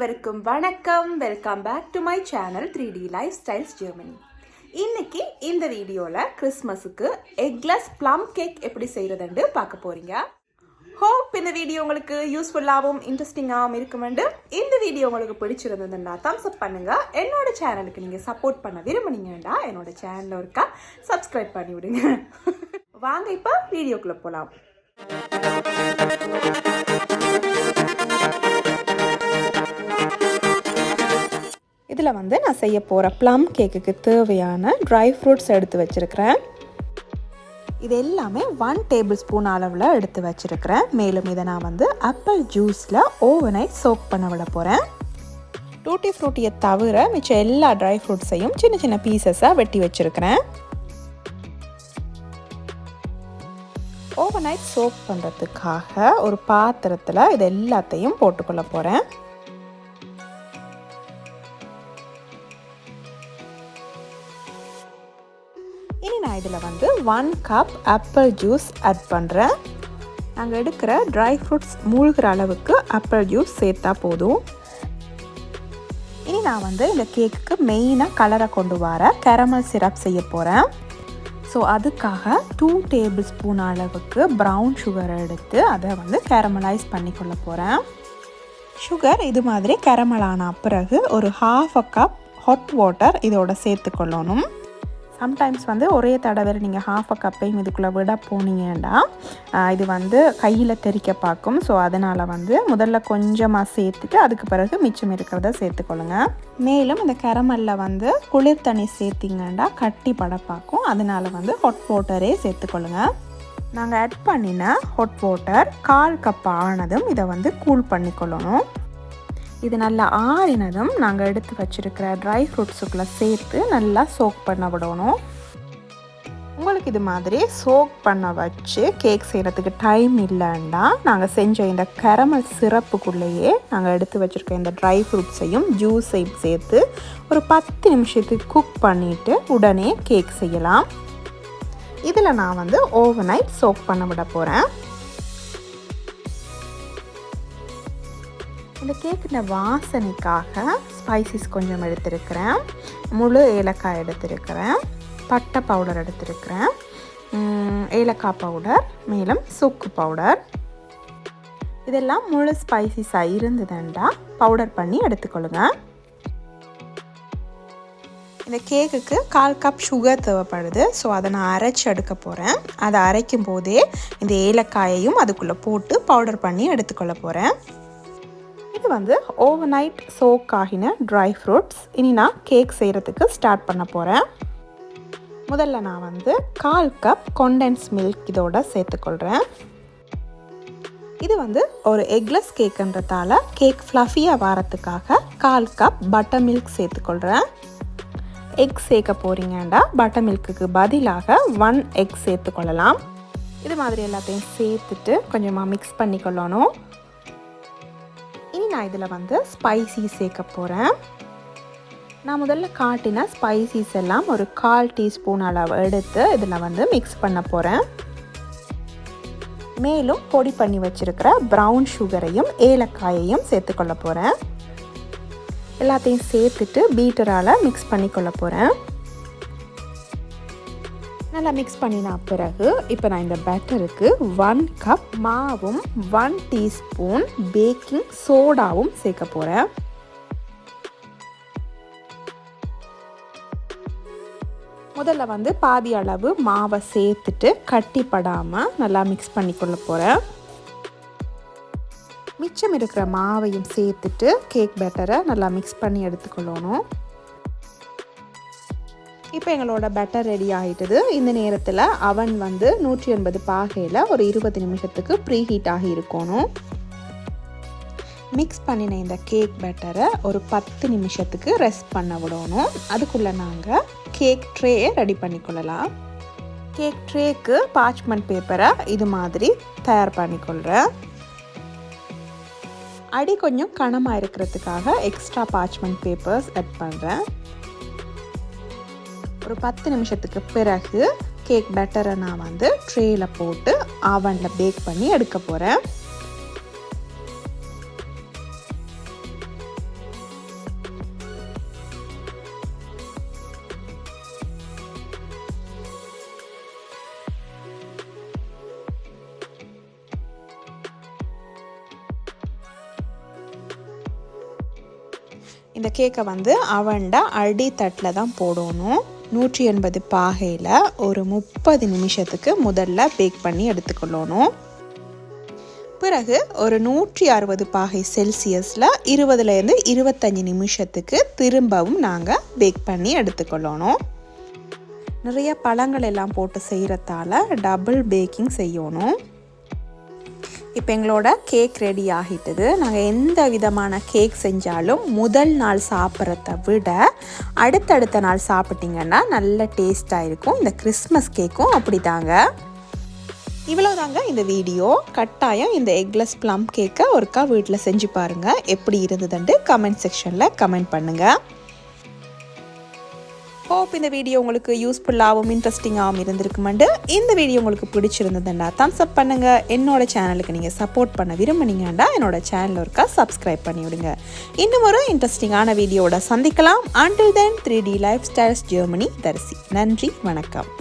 அனைவருக்கும் வணக்கம். Welcome back to my channel 3D Lifestyles Germany. இன்னைக்கு இந்த வீடியோவில் கிறிஸ்மஸுக்கு எக்லெஸ் ப்ளம் கேக் எப்படி செய்கிறதுன்னு பார்க்க போகிறீங்க. ஹோப் இந்த வீடியோ உங்களுக்கு யூஸ்ஃபுல்லாகவும் இன்ட்ரெஸ்டிங்காகவும் இருக்குமெண்டு. இந்த வீடியோ உங்களுக்கு பிடிச்சிருந்ததுன்னா தம்ஸ் அப் பண்ணுங்கள். என்னோட சேனலுக்கு நீங்கள் சப்போர்ட் பண்ண விரும்புனீங்கன்னா என்னோட சேனலில் இருக்கா சப்ஸ்கிரைப் பண்ணி விடுங்க. வாங்க இப்போ வீடியோக்குள்ளே போகலாம். இதில் நான் செய்ய போகிற ப்ளம் கேக்குக்கு தேவையான ட்ரை ஃப்ரூட்ஸ் எடுத்து வச்சுருக்கிறேன். இது எல்லாமே 1 டேபிள் ஸ்பூன் அளவில் எடுத்து வச்சுருக்கிறேன். மேலும் இதை நான் ஆப்பிள் ஜூஸில் ஓவர்நைட் சோக் பண்ண விட போகிறேன். டூட்டி ஃப்ரூட்டியை தவிர மிச்சம் எல்லா ட்ரை ஃப்ரூட்ஸையும் சின்ன சின்ன பீசஸாக வெட்டி வச்சுருக்கிறேன். ஓவர்நைட் சோக் பண்ணுறதுக்காக ஒரு பாத்திரத்தில் இது எல்லாத்தையும் போட்டுக்கொள்ள போகிறேன். இனி நான் இதில் 1 கப் ஆப்பிள் ஜூஸ் ஆட் பண்ணுறேன். நாங்கள் எடுக்கிற ட்ரை ஃப்ரூட்ஸ் மூழ்கிற அளவுக்கு ஆப்பிள் ஜூஸ் சேர்த்தா போதும். இனி நான் இந்த கேக்குக்கு மெயினாக கலரை கொண்டு வர கேரமல் சிரப் செய்ய போகிறேன். ஸோ அதுக்காக 2 டேபிள் ஸ்பூன் அளவுக்கு ப்ரௌன் சுகரை எடுத்து அதை கேரமலைஸ் பண்ணிக்கொள்ள போகிறேன். சுகர் இது மாதிரி கேரமல் ஆன பிறகு ஒரு 1/2 கப் ஹாட் வாட்டர் இதோட சேர்த்துக்கொள்ளணும். சம்டைம்ஸ் ஒரே தடவை நீங்கள் 1/2 கப்பையும் இதுக்குள்ளே விட போனீங்கன்னா இது கையில் தெறிக்க பார்க்கும். ஸோ அதனால் முதல்ல கொஞ்சமாக சேர்த்துட்டு அதுக்கு பிறகு மிச்சம் இருக்கிறத சேர்த்துக்கொள்ளுங்க. மேலும் இந்த கேரமலில் குளிர் தண்ணி சேர்த்திங்கன்னா கட்டி பட பார்க்கும். அதனால் ஹாட் வாட்டரே சேர்த்துக்கொள்ளுங்க. நாங்கள் ஆட் பண்ணின ஹாட் வாட்டர் 1/4 கப் ஆனதும் இதை கூல் பண்ணிக்கொள்ளணும். இது நல்லா ஆறினதும் நாங்கள் எடுத்து வச்சுருக்கிற ட்ரை ஃப்ரூட்ஸுக்குள்ளே சேர்த்து நல்லா சோக் பண்ண விடணும். உங்களுக்கு இது மாதிரி சோக் பண்ண வச்சு கேக் செய்கிறதுக்கு டைம் இல்லைன்னா நாங்கள் செஞ்ச இந்த கேரமல் சிரப்புக்குள்ளேயே நாங்கள் எடுத்து வச்சுருக்க இந்த ட்ரை ஃப்ரூட்ஸையும் ஜூஸையும் சேர்த்து ஒரு 10 நிமிஷத்துக்கு குக் பண்ணிவிட்டு உடனே கேக் செய்யலாம். இதில் நான் ஓவர்நைட் சோக் பண்ண விட போகிறேன். இந்த கேக்கின வாசனைக்காக ஸ்பைசஸ் கொஞ்சம் எடுத்திருக்கிறேன். முழு ஏலக்காய் எடுத்திருக்கிறேன், பட்டை பவுடர் எடுத்திருக்கிறேன், ஏலக்காய் பவுடர், மேலும் சுக்கு பவுடர். இதெல்லாம் முழு ஸ்பைசஸாக இருந்ததுண்டா பவுடர் பண்ணி எடுத்துக்கொள்ளுங்க. இந்த கேக்குக்கு 1/4 கப் சுகர் தேவைப்படுது. ஸோ அதை நான் அரைச்சி எடுக்க போகிறேன். அதை அரைக்கும் போதே இந்த ஏலக்காயையும் அதுக்குள்ளே போட்டு பவுடர் பண்ணி எடுத்துக்கொள்ள போகிறேன். இது ஓவர்நைட் சோக் ஆகின ட்ரை ஃப்ரூட்ஸ். இனி நான் கேக் செய்கிறதுக்கு ஸ்டார்ட் பண்ண போகிறேன். முதல்ல நான் 1/4 கப் கொண்டென்ஸ் மில்க் இதோட சேர்த்துக்கொள்கிறேன். இது ஒரு எக்லெஸ் கேக்குன்றதால கேக் ஃப்ளஃபியாக வரத்துக்காக 1/4 கப் பட்டர் மில்க் சேர்த்துக்கொள்கிறேன். எக் சேர்க்க போகிறீங்கன்னா பட்டர் மில்க்குக்கு பதிலாக 1 எக் சேர்த்துக்கொள்ளலாம். இது மாதிரி எல்லாத்தையும் சேர்த்துட்டு கொஞ்சமாக மிக்ஸ் பண்ணிக்கொள்ளணும். இனி நான் இதில் ஸ்பைசி சேர்க்க போகிறேன். நான் முதல்ல காட்டின ஸ்பைசிஸ் எல்லாம் ஒரு 1/4 டீஸ்பூன் அளவு எடுத்து இதில் மிக்ஸ் பண்ண போகிறேன். மேலும் பொடி பண்ணி வச்சுருக்கிற ப்ரௌன் சுகரையும் ஏலக்காயையும் சேர்த்துக்கொள்ள போகிறேன். எல்லாத்தையும் சேர்த்துட்டு பீட்டரால் மிக்ஸ் பண்ணிக்கொள்ள போகிறேன். நல்லா மிக்ஸ் பண்ணின பிறகு இப்போ நான் இந்த பேட்டருக்கு 1 கப் மாவும் 1 டீஸ்பூன் பேக்கிங் சோடாவும் சேர்க்க போகிறேன். முதல்ல பாதி அளவு மாவை சேர்த்துட்டு கட்டிப்படாமல் நல்லா மிக்ஸ் பண்ணிக்கொள்ள போகிறேன். மிச்சம் இருக்கிற மாவையும் சேர்த்துட்டு கேக் பேட்டரை நல்லா மிக்ஸ் பண்ணி எடுத்துக்கொள்ளணும். இப்போ எங்களோட பேட்டர் ரெடி ஆகிட்டுது. இந்த நேரத்தில் அவன் 180 பாகையில் ஒரு 20 நிமிஷத்துக்கு ப்ரீ ஹீட் ஆகி இருக்கணும். மிக்ஸ் பண்ணின இந்த கேக் பேட்டரை ஒரு 10 நிமிஷத்துக்கு ரெஸ்ட் பண்ண விடணும். அதுக்குள்ளே நாங்கள் கேக் ட்ரேயை ரெடி பண்ணிக்கொள்ளலாம். கேக் ட்ரேக்கு பார்ச்மெண்ட் பேப்பரை இது மாதிரி தயார் பண்ணிக்கொள்கிறேன். அடி கொஞ்சம் கனமாக இருக்கிறதுக்காக எக்ஸ்ட்ரா பார்ச்மெண்ட் பேப்பர்ஸ் ஆட் பண்ணுறேன். ஒரு 10 நிமிஷத்துக்கு பிறகு கேக் பேட்டரை நான் ட்ரேயில் போட்டு அவனில் பேக் பண்ணி எடுக்க போகிறேன். இந்த கேக்கை வந்து அவன்ட அடி தட்டில் தான் போடணும். 180 பாகையில் ஒரு 30 நிமிஷத்துக்கு முதல்ல பேக் பண்ணி எடுத்துக்கொள்ளணும். பிறகு ஒரு 160 பாகை செல்சியஸில் 20லேருந்து 25 நிமிஷத்துக்கு திரும்பவும் நாங்கள் பேக் பண்ணி எடுத்துக்கொள்ளணும். நிறைய பழங்கள் எல்லாம் போட்டு செய்கிறதால டபுள் பேக்கிங் செய்யணும். இப்போ எங்களோட கேக் ரெடி ஆகிட்டுது. நாங்கள் எந்த விதமான கேக் செஞ்சாலும் முதல் நாள் சாப்பிட்றத விட அடுத்தடுத்த நாள் சாப்பிட்டிங்கன்னா நல்ல டேஸ்ட்டாக இருக்கும். இந்த கிறிஸ்மஸ் கேக்கும் அப்படி தாங்க. இவ்வளோதாங்க இந்த வீடியோ. கட்டாயம் இந்த எக்லெஸ் ப்ளம் கேக்கை ஒருக்கா வீட்டில் செஞ்சு பாருங்கள். எப்படி இருந்ததுன்ட்டு கமெண்ட் செக்ஷனில் கமெண்ட் பண்ணுங்கள். ஹோப் இந்த வீடியோ உங்களுக்கு யூஸ்ஃபுல்லாகவும் இன்ட்ரெஸ்டிங்காகவும் இருந்திருக்குமெண்டு. இந்த வீடியோ உங்களுக்கு பிடிச்சிருந்ததுன்னா தம்ஸ் அப் பண்ணுங்கள். என்னோட சேனலுக்கு நீங்கள் சப்போர்ட் பண்ண விரும்புனீங்கன்னா என்னோட சேனல் ஒருக்கா சப்ஸ்கிரைப் பண்ணி விடுங்க. இன்னும் ஒரு இன்ட்ரெஸ்டிங்கான வீடியோவோட சந்திக்கலாம். Until then 3D Lifestyles Germany தரிசி. நன்றி, வணக்கம்.